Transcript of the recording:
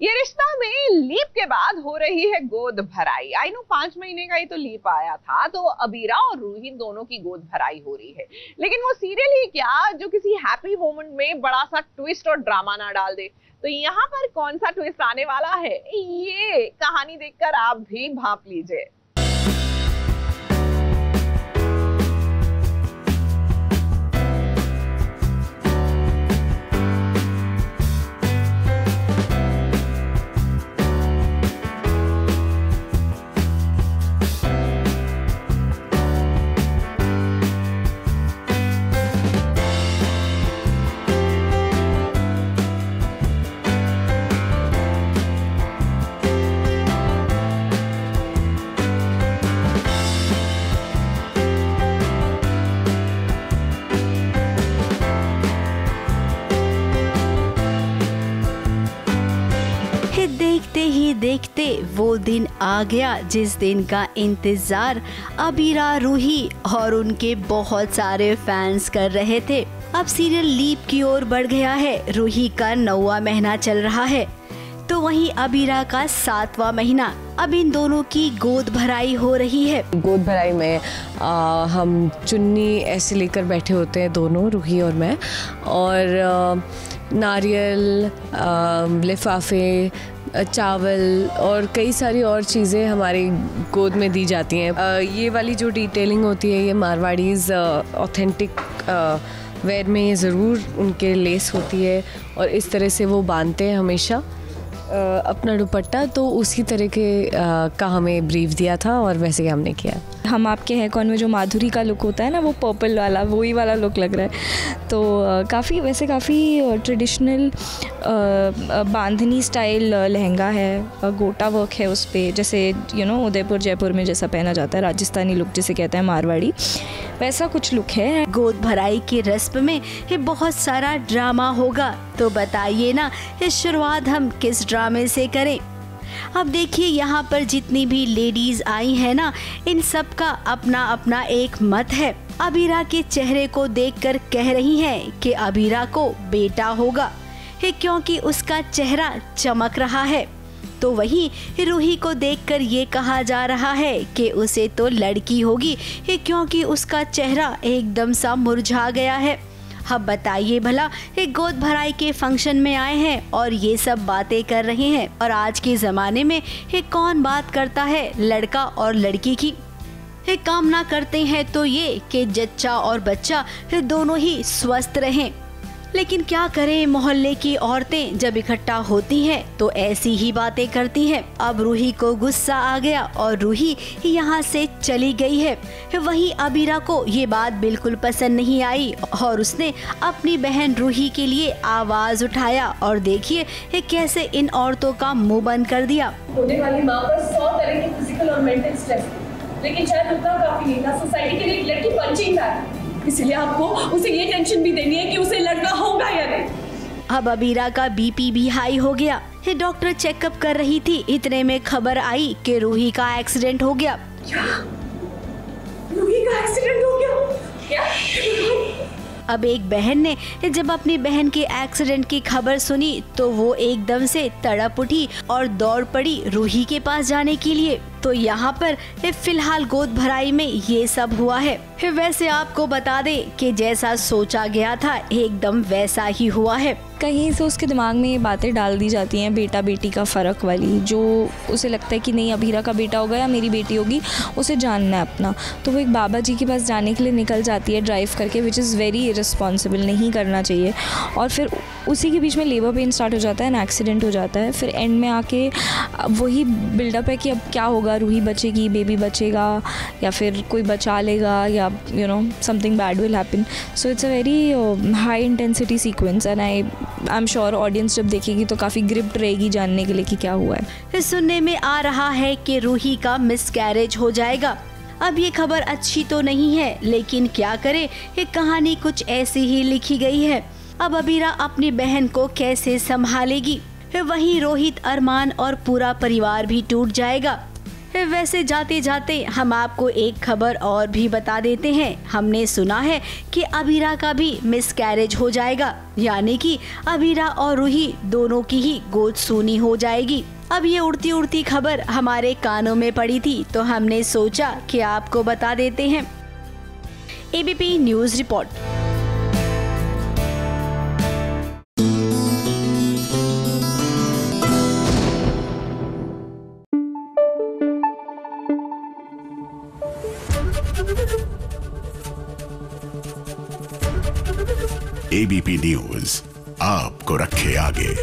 ये रिश्ता में लीप के बाद हो रही है गोद भराई। आई नो 5 महीने का ही तो लीप आया था, तो अबीरा और रूही दोनों की गोद भराई हो रही है। लेकिन वो सीरियल ही क्या जो किसी हैप्पी मोमेंट में बड़ा सा ट्विस्ट और ड्रामा ना डाल दे। तो यहाँ पर कौन सा ट्विस्ट आने वाला है, ये कहानी देखकर आप भी भांप लीजिए। देखते ही देखते वो दिन आ गया जिस दिन का इंतजार अबीरा, रूही और उनके बहुत सारे फैंस कर रहे थे। अब सीरियल लीप की ओर बढ़ गया है। रूही का 9वां महीना चल रहा है तो वहीं अबीरा का 7वां महीना। अब इन दोनों की गोद भराई हो रही है। गोद भराई में हम चुन्नी ऐसे लेकर बैठे होते हैं दोनों, रूही और मैं, और नारियल, लिफाफे, चावल और कई सारी और चीज़ें हमारी गोद में दी जाती हैं। ये वाली जो डिटेलिंग होती है ये मारवाड़ीज़ ऑथेंटिक वेयर में ये ज़रूर उनके लेस होती है और इस तरह से वो बांधते हैं हमेशा अपना दुपट्टा। तो उसी तरह के का हमें ब्रीफ दिया था और वैसे ही हमने किया। हम आपके हैं कौन में जो माधुरी का लुक होता है ना, वो पर्पल वाला, वही वाला लुक लग रहा है। तो काफ़ी ट्रेडिशनल बांधनी स्टाइल लहंगा है, गोटा वर्क है उस पर, जैसे उदयपुर जयपुर में जैसा पहना जाता है, राजस्थानी लुक जिसे कहते हैं मारवाड़ी, वैसा कुछ लुक है। गोद भराई की रस्म में ये बहुत सारा ड्रामा होगा, तो बताइए ना इस शुरुआत हम किस ड्रामे से करें। अब देखिए यहाँ पर जितनी भी लेडीज आई हैं ना, इन सब का अपना अपना एक मत है। अबीरा के चेहरे को देखकर कह रही हैं कि अबीरा को बेटा होगा क्योंकि उसका चेहरा चमक रहा है। तो वहीं रूही को देखकर ये कहा जा रहा है कि उसे तो लड़की होगी क्योंकि उसका चेहरा एकदम सा मुरझा गया है। अब बताइए भला, एक गोद भराई के फंक्शन में आए हैं और ये सब बातें कर रहे हैं, और आज के ज़माने में कौन बात करता है लड़का और लड़की की। कामना करते हैं तो ये कि जच्चा और बच्चा दोनों ही स्वस्थ रहें। लेकिन क्या करें, मोहल्ले की औरतें जब इकट्ठा होती हैं तो ऐसी ही बातें करती हैं। अब रूही को गुस्सा आ गया और रूही यहाँ से चली गई है। वहीं अबीरा को ये बात बिल्कुल पसंद नहीं आई और उसने अपनी बहन रूही के लिए आवाज उठाया, और देखिए कैसे इन औरतों का मुंह बंद कर दिया। होने वाली माँ पर 100 तरह के फिजिकल और मेंटल स्ट्रेस, लेकिन शायद उतना काफी नहीं था। सोसाइटी के लिए एक लड़की पंचिंग बैग, इसलिए आपको उसे ये टेंशन भी देनी है कि उसे लड़का होगा या नहीं। अब अबीरा का बीपी भी हाई हो गया। डॉक्टर चेकअप कर रही थी, इतने में खबर आई कि रूही का एक्सीडेंट हो गया। क्या? रूही का एक्सीडेंट हो गया? क्या? अब एक बहन ने जब अपनी बहन के एक्सीडेंट की खबर सुनी तो वो एकदम से तड़प उठी और दौड़ पड़ी रूही के पास जाने के लिए। तो यहाँ पर फिलहाल गोद भराई में ये सब हुआ है। वैसे आपको बता दे कि जैसा सोचा गया था एकदम वैसा ही हुआ है। कहीं से उसके दिमाग में ये बातें डाल दी जाती हैं बेटा बेटी का फ़र्क वाली, जो उसे लगता है कि नहीं अबीरा का बेटा होगा या मेरी बेटी होगी, उसे जानना है अपना। तो वो एक बाबा जी के पास जाने के लिए निकल जाती है ड्राइव करके, विच इज़ वेरी इररिस्पॉन्सिबल, नहीं करना चाहिए। और फिर उसी के बीच में लेबर पेन स्टार्ट हो जाता है, एंड एक्सीडेंट हो जाता है। फिर एंड में आके वही बिल्डअप है कि अब क्या होगा, रूही बचेगी, बेबी बचेगा, या फिर कोई बचा लेगा, या something bad will happen. So it's a very high intensity sequence, and I am sure audience जब देखेगी तो काफ़ी ग्रिप्ड रहेगी जानने के लिए कि क्या हुआ है। सुनने में आ रहा है कि रूही का मिसकैरेज हो जाएगा। अब ये खबर अच्छी तो नहीं है, लेकिन क्या करे, ये कहानी कुछ ऐसी ही लिखी गई है। अब अबीरा अपनी बहन को कैसे संभालेगी, वहीं रोहित, अरमान और पूरा परिवार भी टूट जाएगा। वैसे जाते जाते हम आपको एक खबर और भी बता देते हैं। हमने सुना है कि अबीरा का भी मिसकैरेज हो जाएगा, यानी कि अबीरा और रूही दोनों की ही गोद सूनी हो जाएगी। अब ये उड़ती उड़ती खबर हमारे कानों में पड़ी थी तो हमने सोचा कि आपको बता देते हैं। ABP news report. ABP news आपको रखे आगे।